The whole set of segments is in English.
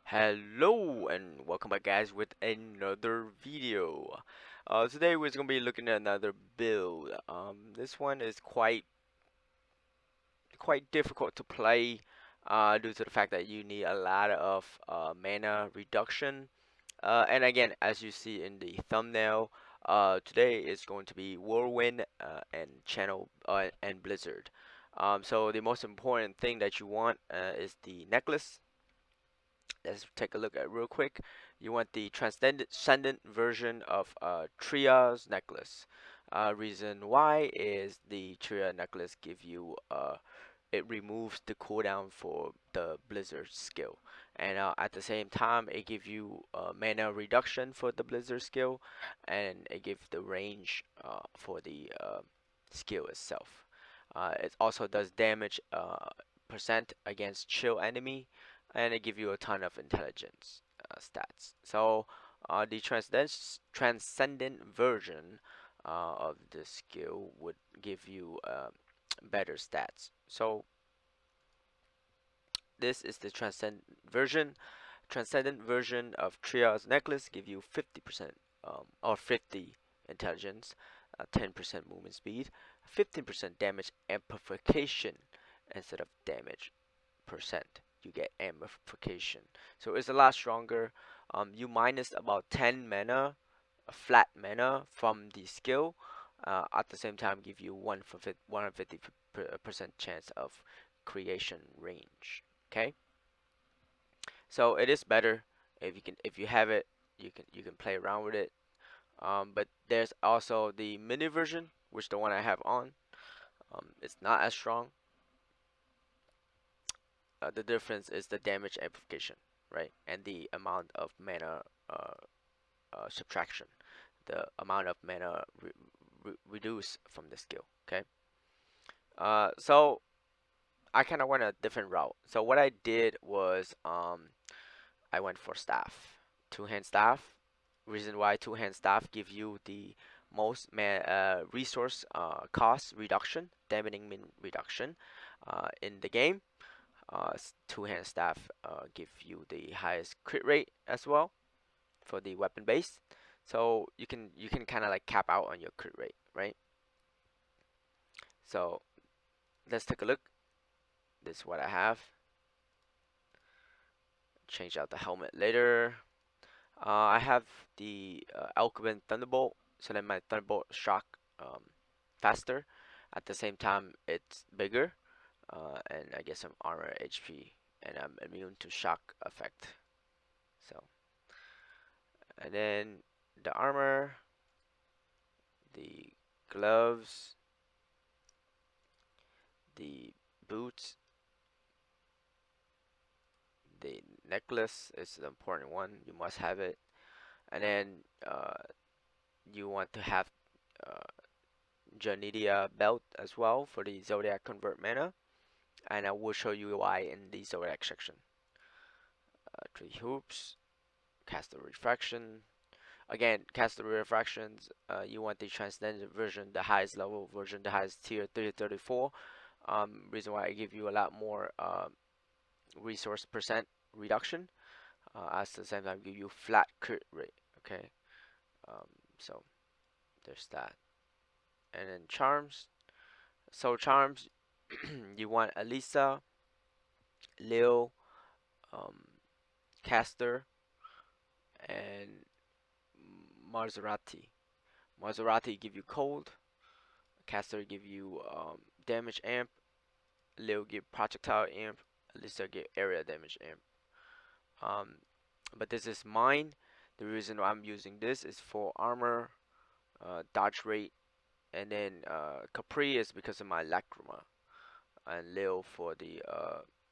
Hello and welcome back guys with another video. Today we're gonna be looking at another build. This one is quite difficult to play due to the fact that you need a lot of mana reduction. And again, as you see in the thumbnail, today is going to be Whirlwind and Channel and Blizzard. So the most important thing that you want is the necklace. Let's take a look at real quick. You want the transcendent version of Tria's necklace. Reason why is the Tria necklace give you it removes the cooldown for the Blizzard skill, and at the same time it gives you mana reduction for the Blizzard skill, and it gives the range for the skill itself. It also does damage percent against chill enemy, and it gives you a ton of intelligence stats. So the transcendent version of the skill would give you better stats. So this is the transcendent version of Tria's necklace. Give you 50% or 50 intelligence, 10% movement speed, 15% damage amplification instead of damage percent. You get amplification, so it's a lot stronger. You minus about 10 mana, flat mana from the skill. At the same time, give you 150% chance of creation range. Okay, so it is better if you have it, you can play around with it. But there's also the mini version, which the one I have on. It's not as strong. The difference is the damage amplification, right, and the amount of mana subtraction, the amount of mana reduced from the skill. Okay, so I kind of went a different route. So what I did was I went for staff, two-hand staff. Reason why two-hand staff give you the most resource cost reduction, damaging min reduction in the game. Two-hand staff give you the highest crit rate as well for the weapon base. So you can kind of like cap out on your crit rate, right? So let's take a look. This is what I have. Change out the helmet later. I have the Alchemist Thunderbolt, so then my Thunderbolt shock faster. At the same time, it's bigger, and I get some armor HP, and I'm immune to shock effect. So, and then the armor, the gloves, the boots, the necklace is the important one. You must have it, and then you want to have uh, Janidia belt as well for the Zodiac convert mana, and I will show you why in the Zodiac section. Three hoops, caster refraction. Again, caster refractions. You want the transcendent version, the highest level version, the highest tier 334. Reason why I give you a lot more resource percent reduction. At the same time, give you flat crit rate. Okay, so there's that. And then charms. So charms, you want Elisa, Leo, um, Caster, and Maserati. Maserati give you cold, Caster give you damage amp, Leo give projectile amp, Elisa give area damage amp. Um, but this is mine. The reason why I'm using this is for armor, dodge rate, and then Capri is because of my LACRIMA, and Leo for the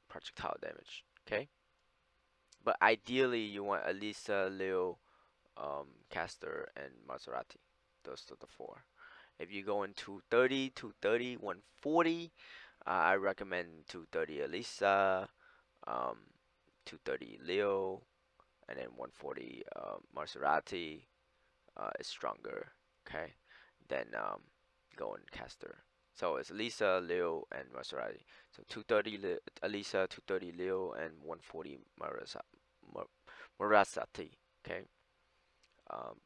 projectile damage. Okay, but ideally you want Elisa, Leo, Caster, and Maserati. Those are the four. If you go into 30, 230, 140, I recommend 230 Elisa, um, 230 Leo, and then 140 Maserati is stronger, okay, than going Caster. So it's Elisa, Leo, and Maserati. So 230 Elisa, 230 Leo, and 140 Murasaki. Okay.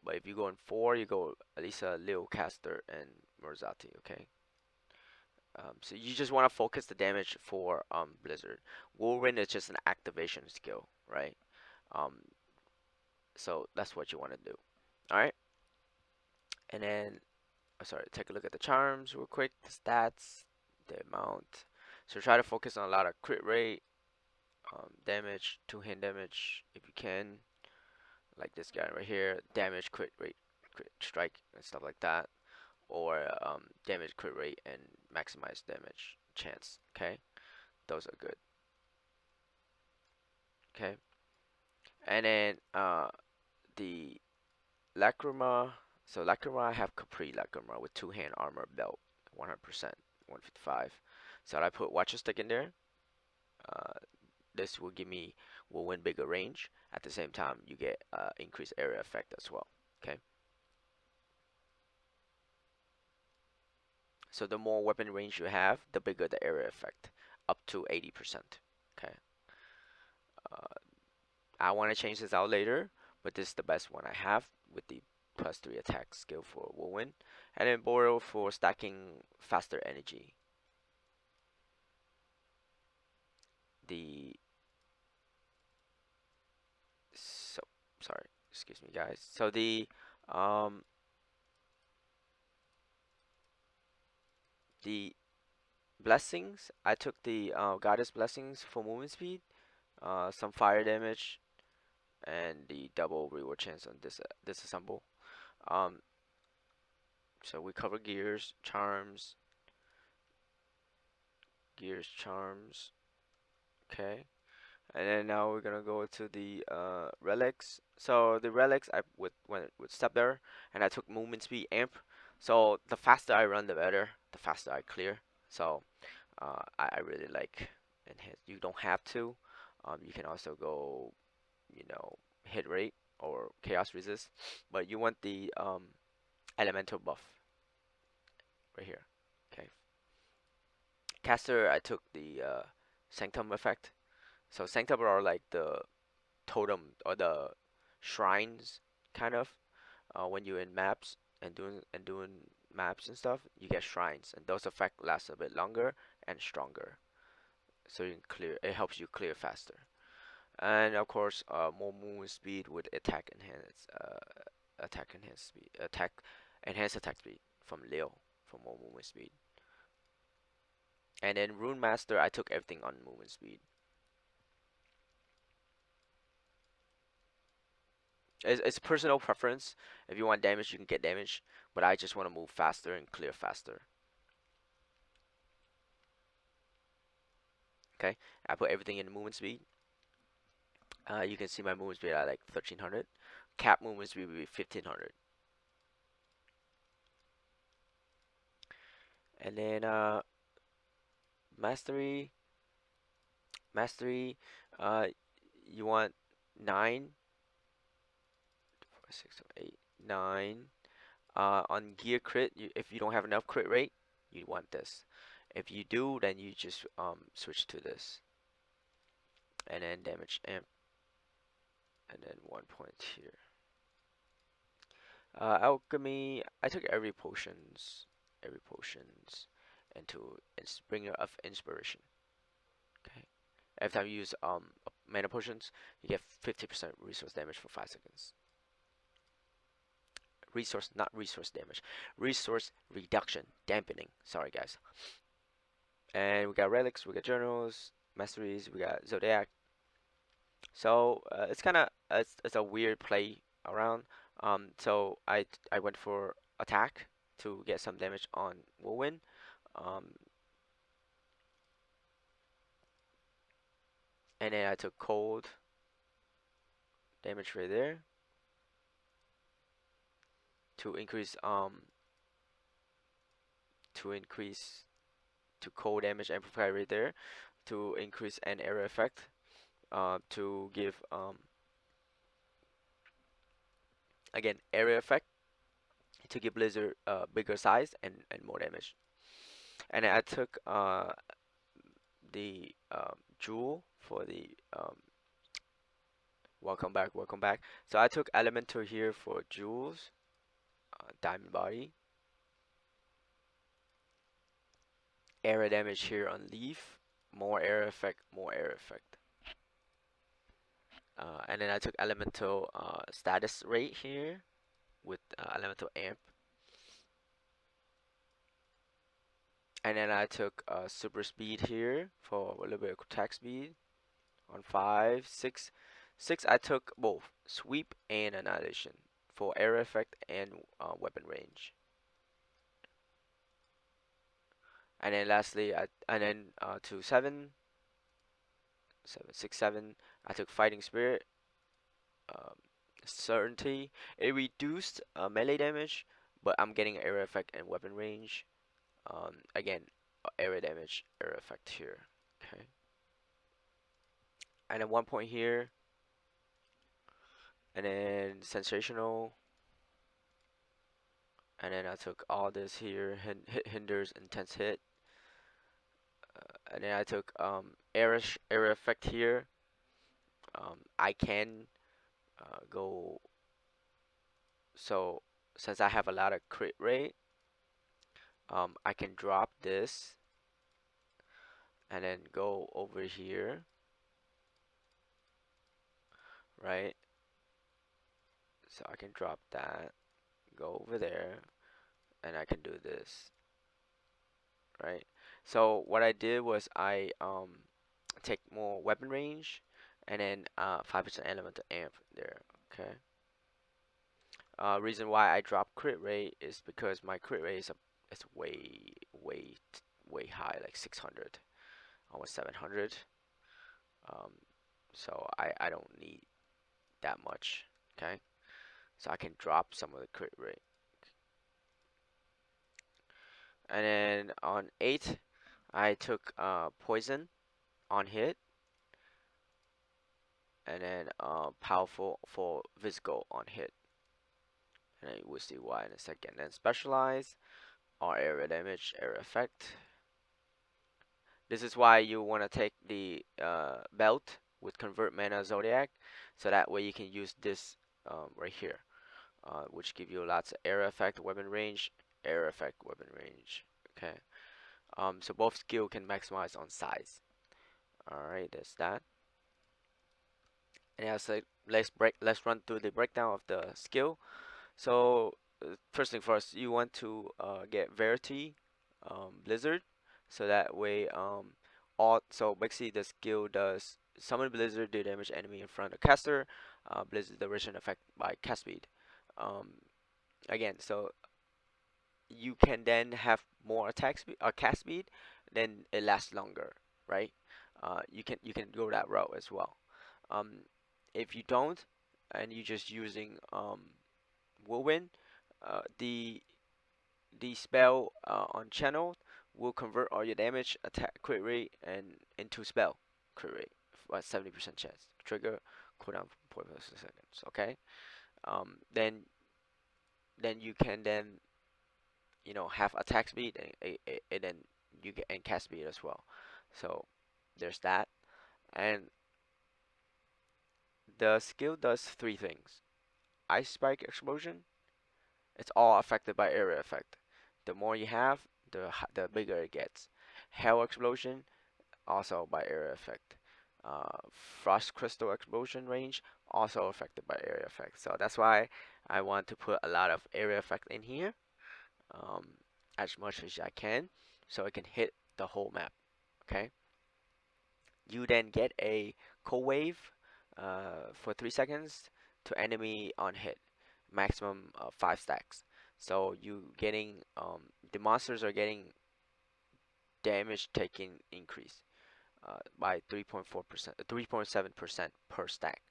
But if you go in 4, you go Elisa, Leo, Caster, and Murasaki. Okay. So you just want to focus the damage for Blizzard. Whirlwind is just an activation skill, right? Um, so that's what you want to do. All right. And then, sorry, take a look at the charms real quick. The stats, the amount. So try to focus on a lot of crit rate, damage, two-hand damage if you can, like this guy right here. Damage, crit rate, crit strike, and stuff like that. Or damage, crit rate, and maximize damage chance. Okay, those are good. Okay, and then the LACRIMA. So LACRIMA, I have Capri LACRIMA with two-hand armor belt, 100%, 155. So I put Watcher Stick in there. Uh, this will win bigger range. At the same time, you get increased area effect as well. Okay. So the more weapon range you have, the bigger the area effect, up to 80%. Okay. Uh, I want to change this out later, but this is the best one I have with the +3 attack skill for Whirlwind, and then Boreal for stacking faster energy. The so sorry, excuse me, guys. So um the blessings, I took the goddess blessings for movement speed, some fire damage, and the double reward chance on this disassemble. Um, so we cover gears, charms. Okay, and then now we're gonna go to the relics. So the relics, I went with step there, and I took movement speed amp. So the faster I run, the better. The faster I clear. So I really like enhance. You don't have to. You can also go, hit rate or chaos resist, but you want the elemental buff right here. Okay. Caster, I took the sanctum effect. So sanctum are like the totem or the shrines kind of. When you're in maps and doing maps and stuff, you get shrines, and those effect last a bit longer and stronger. So you can clear. It helps you clear faster. And of course, more movement speed with enhanced attack speed from Leo for more movement speed. And then Rune Master, I took everything on movement speed. It's personal preference. If you want damage, you can get damage, but I just want to move faster and clear faster. Okay, I put everything in movement speed. You can see my movement speed at like 1300. Cap movement speed will be 1500. And then mastery, mastery. You want 9, 4, 6, 7, 8, 9. On gear crit, if you don't have enough crit rate, you want this. If you do, then you just switch to this. And then damage amp, and then 1 point here. Alchemy, I took every potions, into bringer of inspiration. Okay. Every time you use mana potions, you get 50% resource damage for 5 seconds. Resource, not resource damage. Resource reduction, dampening. Sorry, guys. And we got relics, we got journals, masteries, we got ZODIAC. So it's kind of it's a weird play around. So I went for attack to get some damage on Whirlwind. Um, and then I took cold damage right there to increase to cold damage amplifier right there to increase an area effect to give again area effect to give Blizzard bigger size and more damage. And I took the jewel for the Welcome back, welcome back. So I took Elemental here for Jules, Diamond Body. Area damage here on Leaf, more area effect, more area effect. And then I took Elemental status rate here with Elemental Amp. And then I took Super Speed here for a little bit of attack speed on 5, 6. 6 I took both Sweep and Annihilation for area effect and weapon range. And then lastly, to 7, 6, 7, I took Fighting Spirit, um, Certainty. It reduced melee damage, but I'm getting area effect and weapon range. Again, area damage, area effect here. Okay. And then 1 point here, and then Sensational. And then I took all this here, hinders intense hit. And then I took area effect here. I can go, so since I have a lot of crit rate, I can drop this and then go over here, right? So I can drop that, go over there, and I can do this, right? So what I did was I take more weapon range, and then 5% element amp there. Okay. Reason why I drop crit rate is because my crit rate is way high, like 600, almost 700. So I don't need that much. Okay. So I can drop some of the crit rate. And then on 8, I took poison on hit, and then powerful for physical on hit. And then we'll see why in a second. Then specialize or area damage, area effect. This is why you want to take the belt with convert mana Zodiac, so that way you can use this right here, which give you lots of area effect, weapon range, area effect, weapon range. Okay. So both skill can maximize on size. Alright, that's that. And yeah, so let's run through the breakdown of the skill. So first thing first, you want to get Verity, Blizzard, so that way so basically the skill does summon Blizzard, do damage enemy in front of caster, Blizzard duration effect by cast speed. Again, so you can then have more attack speed or cast speed, then it lasts longer, right? You can go that route as well. Um, if you don't, and you're just using Whirlwind, the spell on channel will convert all your damage, attack, crit rate, and into spell crit rate, 70% chance. Trigger cooldown for 0.5 seconds. Okay. Then you can have attack speed and then you get and cast speed as well. So there's that, and the skill does 3 things. Ice Spike Explosion, it's all affected by area effect. The more you have, the bigger it gets. Hell Explosion, also by area effect. Frost Crystal Explosion range, also affected by area effect. So that's why I want to put a lot of area effect in here, um, as much as I can, so I can hit the whole map. Okay. You then get a cold wave for 3 seconds to enemy on hit, maximum 5 stacks. So you getting the monsters are getting damage taking increase by 3.4%, 3.7% per stack.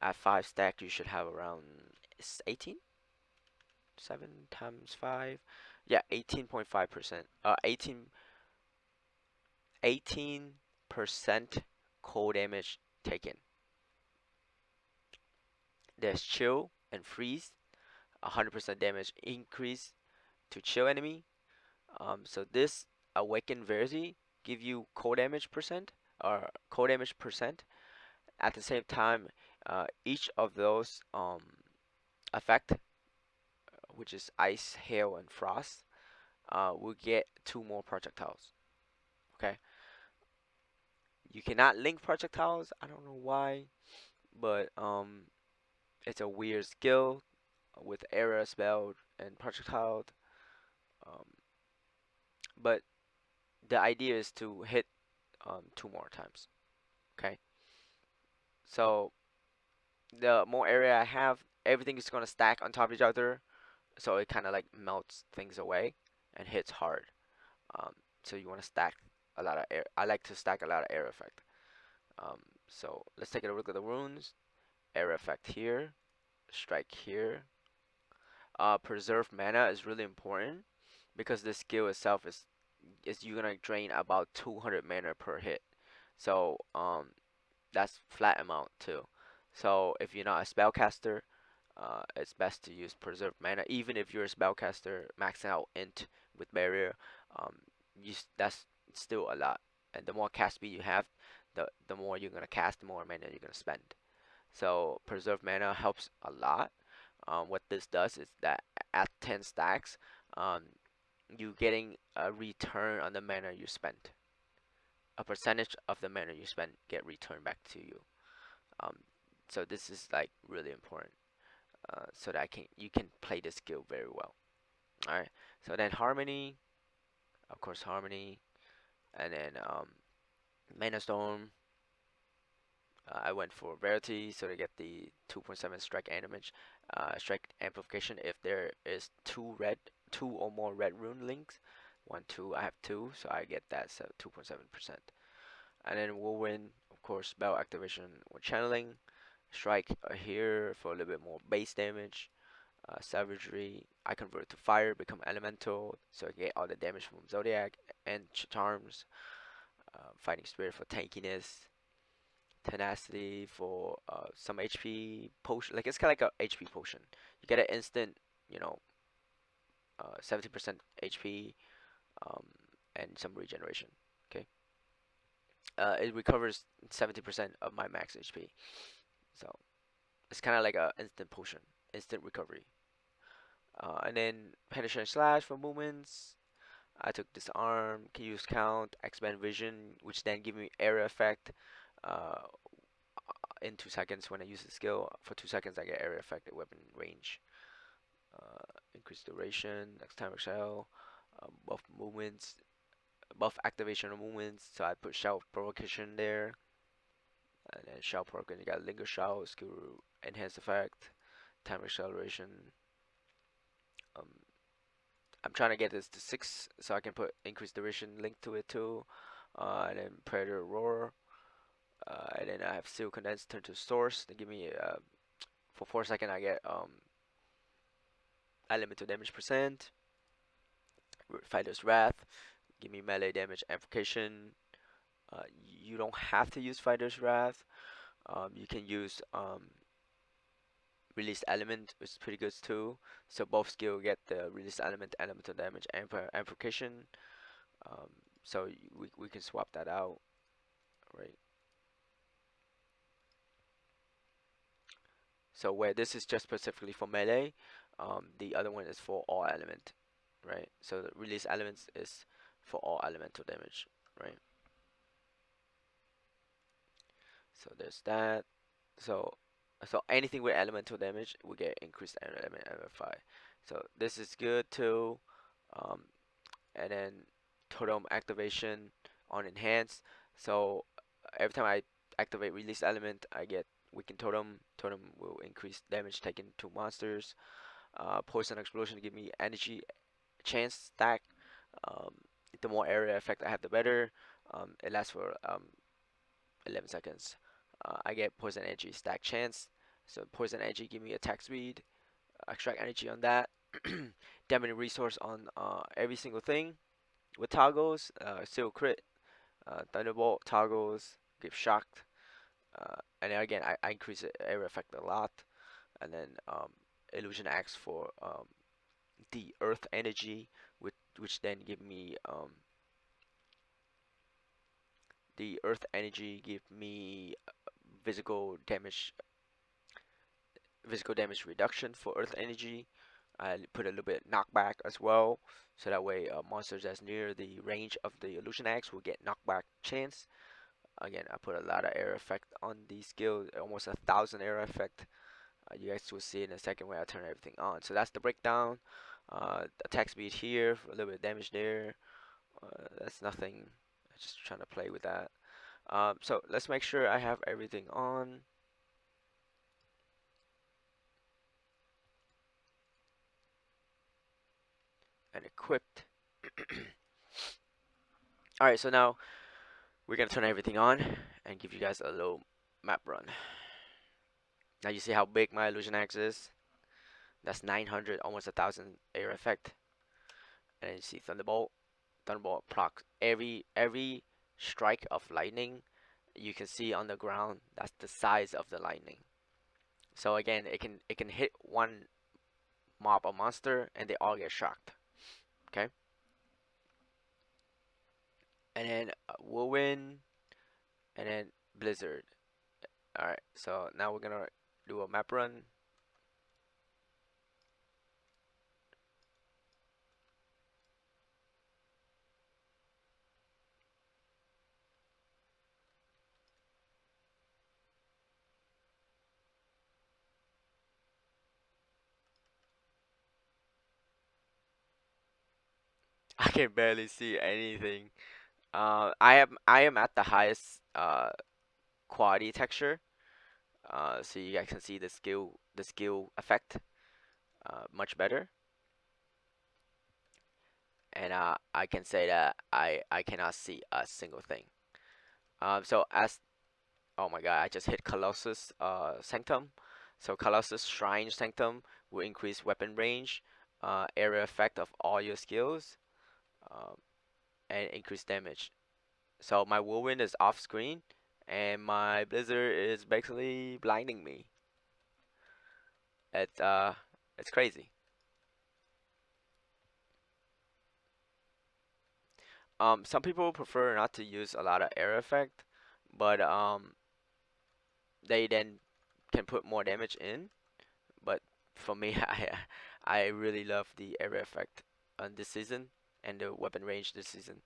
At 5 stack, you should have around 18. 7 times 5, yeah, 18.5%. 18% cold damage taken. There's chill and freeze, 100% damage increase to chill enemy. So this awakened Verity give you cold damage percent or cold damage percent. At the same time, Each of those effect, which is ice, hail, and frost, will get 2 more projectiles. Okay, you cannot link projectiles. I don't know why, but it's a weird skill with era spell and projectile. Um, but the idea is to hit 2 more times. Okay, so the more area I have, everything is gonna stack on top of each other, so it kind of like melts things away and hits hard. Um, so you want to stack a lot of air. I like to stack a lot of air effect. Um, so let's take a look at the runes. Air effect here, strike here. Preserve mana is really important because the skill itself is you're gonna drain about 200 mana per hit. So that's flat amount too. So if you're not a spellcaster, it's best to use preserve mana. Even if you're a spellcaster maxing out int with barrier, um, that's still a lot. And the more cast speed you have, the more you're gonna cast, the more mana you're gonna spend. So preserve mana helps a lot. What this does is that at 10 stacks, um, you getting a return on the mana you spent. A percentage of the mana you spend get returned back to you. Um, so this is like really important, so that you can play the skill very well. All right. So then harmony, of course harmony, and then mana storm. I went for rarity, so to get the 2.7 strike and damage, strike amplification if there is two or more red rune links. 1, 2, I have 2, so I get that, so 2.7%. And then Whirlwind, of course, spell activation with channeling. Strike here for a little bit more base damage. Savagery, I convert to fire, become elemental, so I get all the damage from Zodiac and Charms. Fighting Spirit for tankiness. Tenacity for some HP potion. Like it's kind of like a HP potion. You get an instant, you know, 70% HP, um, and some regeneration. Okay. It recovers 70% of my max HP. So it's kind of like a instant potion, instant recovery. And then penetrate slash for movements. I took disarm, can use count, expand vision, which then give me area effect. Uh, in 2 seconds when I use the skill. For 2 seconds, I get area effect at weapon range. Increase duration, next time shell, buff movements, buff activation of movements. So I put shell provocation there, and then shell provocation. You got linger shell, skill enhance effect, time acceleration. Um, I'm trying to get this to 6, so I can put increased duration link to it too. And then predator roar. And then I have steel condensed turn to source. They give me for 4 seconds I get elemental damage percent. Fighter's Wrath, give me melee damage amplification. You don't have to use Fighter's Wrath. You can use Released Element, which is pretty good too. So both skill get the Released Element, elemental damage, amplification. So we can swap that out, right? So where this is just specifically for melee, the other one is for all element, right? So the Release Elements is for all elemental damage, right? So there's that. So anything with elemental damage we get increased element amplify. So this is good too. Um, and then totem activation on enhance. So every time I activate release element, I get weaken totem. Totem will increase damage taken to monsters. Poison explosion give me energy chance stack. Um, the more area effect I have, the better. It lasts for 11 seconds. I get poison energy stack chance. So poison energy give me attack speed, extract energy on that. Damage resource on every single thing with toggles. Still crit, thunderbolt toggles, give shocked. And then again, I increase the area effect a lot. And then illusion acts for the earth energy, which then give me the earth energy give me physical damage physical damage reduction for Earth Energy. I put a little bit knockback as well, so that way monsters that's near the range of the illusion axe will get knockback chance. Again, I put a lot of air effect on these skills, almost 1,000 air effect. You guys will see in a second when I turn everything on. So that's the breakdown. Attack speed here, a little bit of damage there. That's nothing. Just trying to play with that. So let's make sure I have everything on and equipped. Alright, so now we're gonna turn everything on and give you guys a little map run. Now you see how big my illusion axe is? That's 900, almost 1,000 air effect. And then you see Thunderbolt. Thunderbolt procs every strike of lightning you can see on the ground. That's the size of the lightning. So again, it can hit one mob or monster and they all get shocked. Okay. And then Whirlwind, and then Blizzard. Alright, so now we're gonna do a map run. I can barely see anything. I am at the highest quality texture. So you guys can see the skill effect much better. And I can say that I cannot see a single thing. So as oh my god, I just hit Colossus Sanctum. So Colossus Shrine Sanctum will increase weapon range, area effect of all your skills, um, and increase damage. So my Whirlwind is off screen, and my Blizzard is basically blinding me. It's uh, it's crazy. Some people prefer not to use a lot of air effect, but they then can put more damage in. But for me, I really love the area effect on this season and the weapon range this season.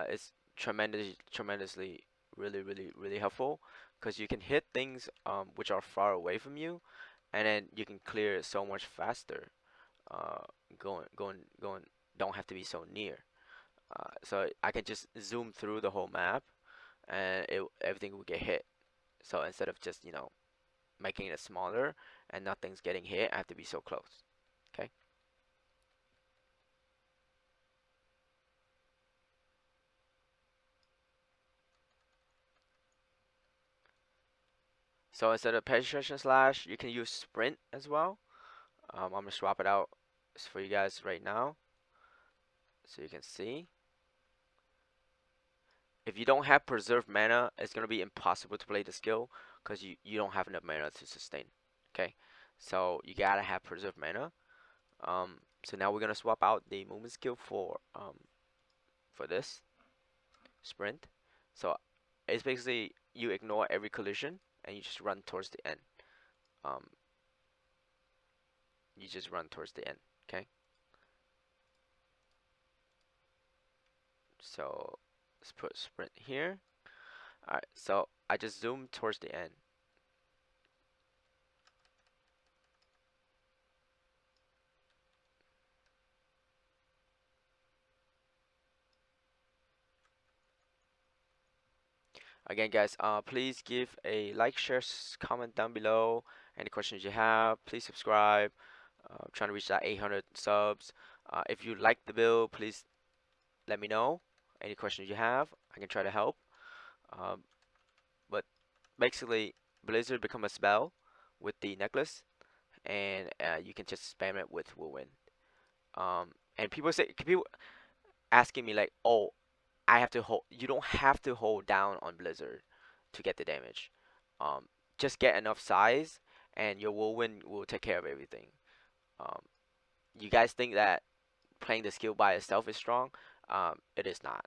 It's tremendously, really helpful because you can hit things which are far away from you, and then you can clear it so much faster. Uh, going. Don't have to be so near. So I can just zoom through the whole map, and everything will get hit. So instead of just making it smaller and nothing's getting hit, I have to be so close. Okay. So instead of penetration slash, you can use sprint as well. I'm gonna swap it out for you guys right now, so you can see. If you don't have preserved mana, it's gonna be impossible to play the skill because you don't have enough mana to sustain. Okay, so you gotta have preserved mana. So now we're gonna swap out the movement skill for this sprint. So it's basically you ignore every collision and you just run towards the end. Um, you just run towards the end. Okay. So let's put sprint here. Alright, so I just zoomed towards the end. Again, guys, please give a like, share, comment down below. Any questions you have, please subscribe. Trying to reach that 800 subs. If you like the build, please let me know. Any questions you have, I can try to help. Um, but basically, Blizzard become a spell with the necklace, and you can just spam it with Whirlwind. And people asking me like, oh, I have to hold. You don't have to hold down on Blizzard to get the damage. Um, just get enough size, and your Whirlwind will take care of everything. Um, you guys think that playing the skill by itself is strong? It is not.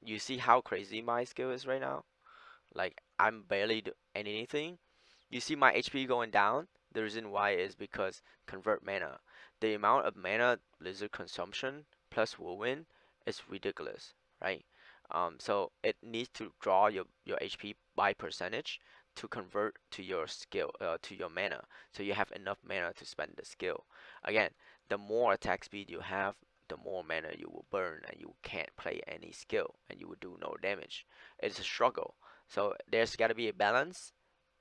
You see how crazy my skill is right now? Like I'm barely doing anything. You see my HP going down, The reason why is because convert mana. The amount of mana Blizzard consumption plus Whirlwind is ridiculous, right? So it needs to draw your HP by percentage to convert to your skill, to your mana, so you have enough mana to spend the skill. Again, the more attack speed you have, the more mana you will burn, and you can't play any skill, and you will do no damage. It's a struggle. So there's got to be a balance,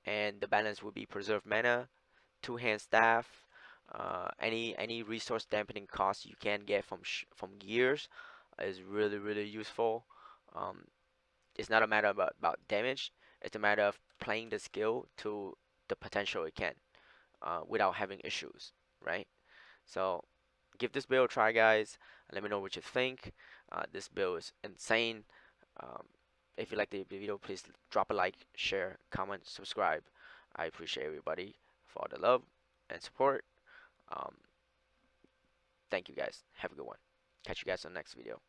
and the balance will be preserve mana, two-hand staff, any resource dampening cost you can get from gears is really useful. Um, it's not a matter about damage. It's a matter of playing the skill to the potential it can, without having issues, right? So give this build a try, guys, and let me know what you think. This build is insane. Um, if you like the video, please drop a like, share, comment, subscribe. I appreciate everybody for all the love and support. Um, Thank you guys. Have a good one. Catch you guys on the next video.